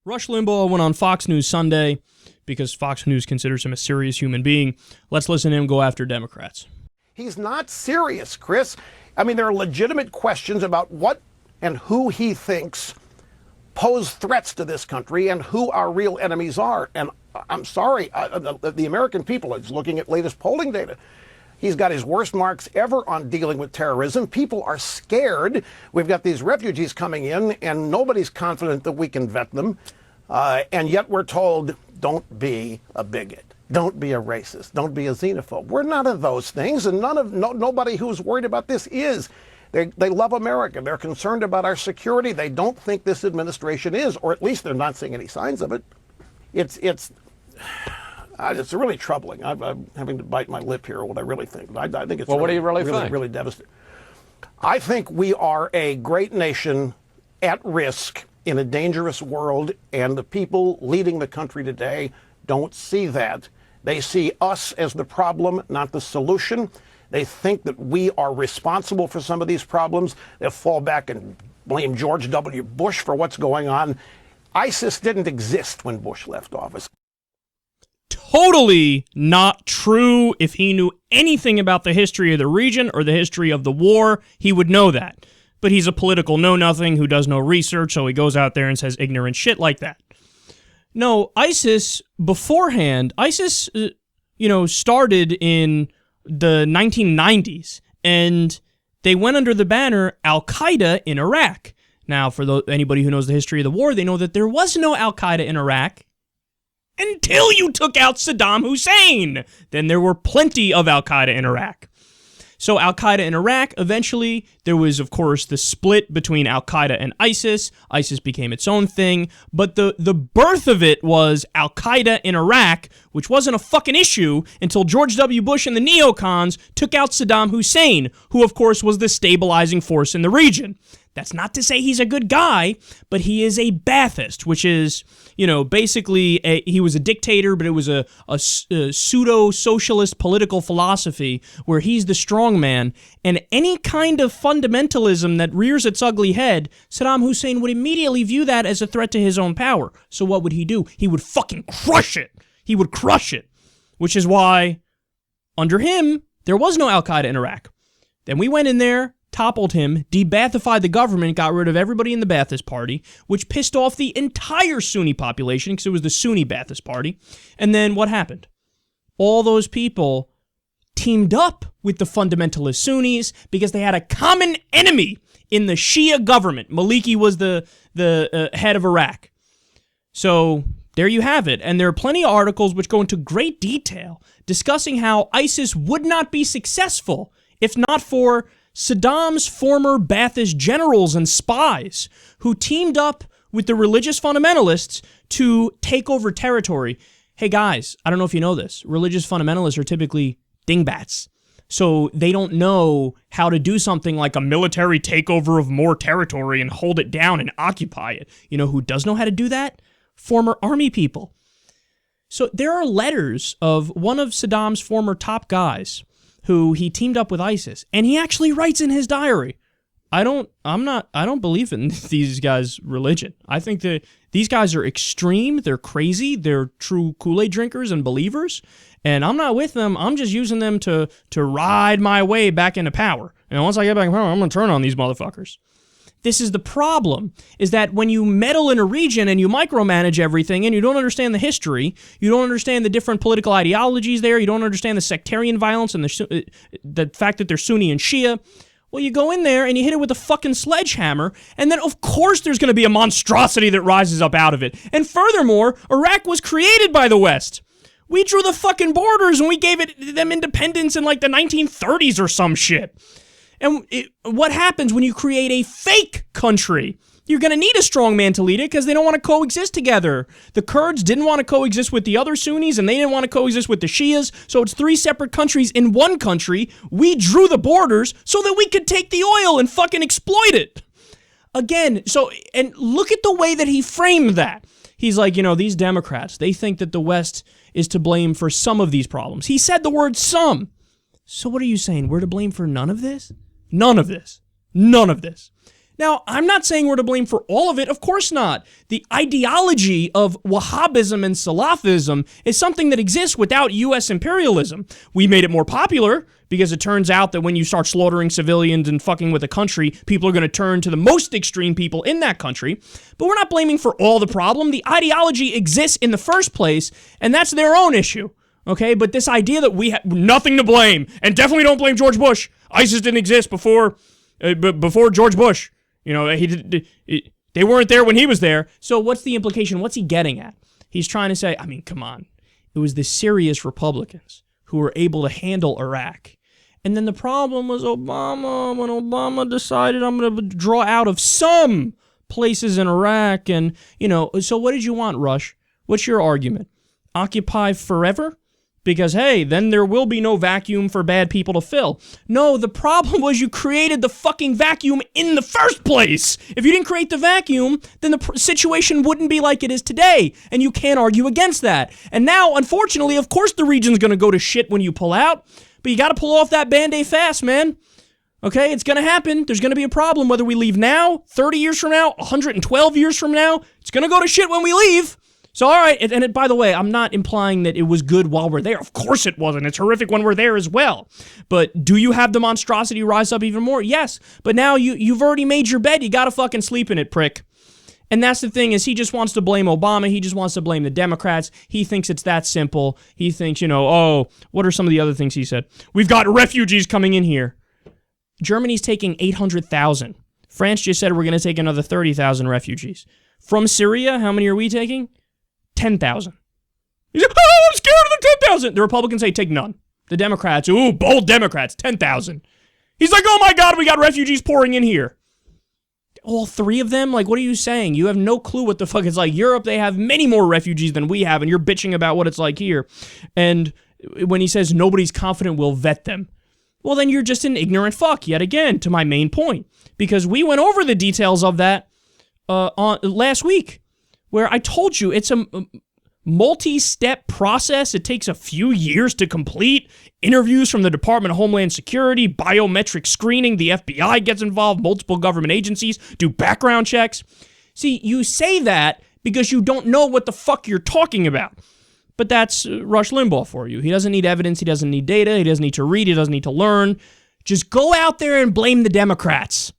Rush Limbaugh went on Fox News Sunday because Fox News considers him a serious human being. Let's listen to him go after Democrats. He's not serious, Chris. I mean, there are legitimate questions about what and who he thinks pose threats to this country and who our real enemies are. And I'm sorry, the American people is looking at latest polling data. He's got his worst marks ever on dealing with terrorism. People are scared. We've got these refugees coming in, and nobody's confident that we can vet them. And yet we're told, don't be a bigot. Don't be a racist. Don't be a xenophobe. We're none of those things, and nobody who's worried about this is. They love America. They're concerned about our security. They don't think this administration is, or at least they're not seeing any signs of it. It's really troubling. I'm having to bite my lip here, what I really think. I think it's what do you really think? Really devastating. I think we are a great nation at risk in a dangerous world, and the people leading the country today don't see that. They see us as the problem, not the solution. They think that we are responsible for some of these problems. They'll fall back and blame George W. Bush for what's going on. ISIS didn't exist when Bush left office. Totally not true. If he knew anything about the history of the region or the history of the war, he would know that. But he's a political know-nothing who does no research, so he goes out there and says ignorant shit like that. No, ISIS, beforehand, started in the 1990s, and they went under the banner al-qaeda in Iraq. Now, for anybody who knows the history of the war, they know that there was no al-qaeda in Iraq until you took out Saddam Hussein. Then there were plenty of al-qaeda in Iraq. So al-Qaeda in Iraq, eventually, there was, of course, the split between al-Qaeda and ISIS. ISIS became its own thing. But the birth of it was al-Qaeda in Iraq, which wasn't a fucking issue until George W. Bush and the neocons took out Saddam Hussein, who, of course, was the stabilizing force in the region. That's not to say he's a good guy, but he is a Ba'athist, which is, basically he was a dictator, but it was a pseudo-socialist political philosophy where he's the strong man, and any kind of fundamentalism that rears its ugly head, Saddam Hussein would immediately view that as a threat to his own power. So what would he do? He would fucking crush it. He would crush it, which is why, under him, there was no al-Qaeda in Iraq. Then we went in there, toppled him, de-Baathified the government, got rid of everybody in the Ba'athist Party, which pissed off the entire Sunni population because it was the Sunni Ba'athist Party. And then what happened? All those people teamed up with the fundamentalist Sunnis because they had a common enemy in the Shia government. Maliki was the head of Iraq. So there you have it. And there are plenty of articles which go into great detail discussing how ISIS would not be successful if not for Saddam's former Ba'athist generals and spies who teamed up with the religious fundamentalists to take over territory. Hey guys, I don't know if you know this. Religious fundamentalists are typically dingbats. So they don't know how to do something like a military takeover of more territory and hold it down and occupy it. You know who does know how to do that? Former army people. So there are letters of one of Saddam's former top guys who he teamed up with ISIS, and he actually writes in his diary, I don't believe in these guys' religion. I think that these guys are extreme, they're crazy, they're true Kool-Aid drinkers and believers, and I'm not with them. I'm just using them to ride my way back into power. And once I get back in power, I'm going to turn on these motherfuckers. This is the problem, is that when you meddle in a region and you micromanage everything and you don't understand the history, you don't understand the different political ideologies there, you don't understand the sectarian violence and the fact that they're Sunni and Shia, well, you go in there and you hit it with a fucking sledgehammer, and then of course there's going to be a monstrosity that rises up out of it. And furthermore, Iraq was created by the West. We drew the fucking borders and we gave them independence in like the 1930s or some shit. And what happens when you create a fake country? You're going to need a strong man to lead it because they don't want to coexist together. The Kurds didn't want to coexist with the other Sunnis, and they didn't want to coexist with the Shias, so it's three separate countries in one country. We drew the borders so that we could take the oil and fucking exploit it. Again, and look at the way that he framed that. He's like, these Democrats, they think that the West is to blame for some of these problems. He said the word some. So what are you saying? We're to blame for none of this? None of this. None of this. Now, I'm not saying we're to blame for all of it. Of course not. The ideology of Wahhabism and Salafism is something that exists without U.S. imperialism. We made it more popular because it turns out that when you start slaughtering civilians and fucking with a country, people are going to turn to the most extreme people in that country. But we're not blaming for all the problem. The ideology exists in the first place, and that's their own issue. Okay, but this idea that we have nothing to blame, and definitely don't blame George Bush. ISIS didn't exist before George Bush. You know, they weren't there when he was there. So what's the implication? What's he getting at? He's trying to say, I mean, come on. It was the serious Republicans who were able to handle Iraq. And then the problem was Obama. When Obama decided I'm going to draw out of some places in Iraq. And, you know, so what did you want, Rush? What's your argument? Occupy forever? Because, hey, then there will be no vacuum for bad people to fill. No, the problem was you created the fucking vacuum in the first place. If you didn't create the vacuum, then the situation wouldn't be like it is today. And you can't argue against that. And now, unfortunately, of course the region's going to go to shit when you pull out. But you got to pull off that Band-Aid fast, man. Okay, it's going to happen. There's going to be a problem whether we leave now, 30 years from now, 112 years from now. It's going to go to shit when we leave. So, all right, and by the way, I'm not implying that it was good while we're there. Of course it wasn't. It's horrific when we're there as well. But do you have the monstrosity rise up even more? Yes. But now you've already made your bed. You got to fucking sleep in it, prick. And that's the thing is he just wants to blame Obama. He just wants to blame the Democrats. He thinks it's that simple. He thinks, you know, oh, what are some of the other things he said? We've got refugees coming in here. Germany's taking 800,000. France just said we're going to take another 30,000 refugees. From Syria, how many are we taking? 10,000. He's like, oh, I'm scared of the 10,000. The Republicans say take none. The Democrats, ooh, bold Democrats, 10,000. He's like, oh my God, we got refugees pouring in here. All three of them? Like, what are you saying? You have no clue what the fuck it's like. Europe, they have many more refugees than we have, and you're bitching about what it's like here. And when he says nobody's confident we'll vet them, well, then you're just an ignorant fuck, yet again, to my main point. Because we went over the details of that on last week, where I told you it's a multi-step process. It takes a few years to complete. Interviews from the Department of Homeland Security, biometric screening, the FBI gets involved, multiple government agencies do background checks. See, you say that because you don't know what the fuck you're talking about. But that's Rush Limbaugh for you. He doesn't need evidence. He doesn't need data. He doesn't need to read. He doesn't need to learn. Just go out there and blame the Democrats.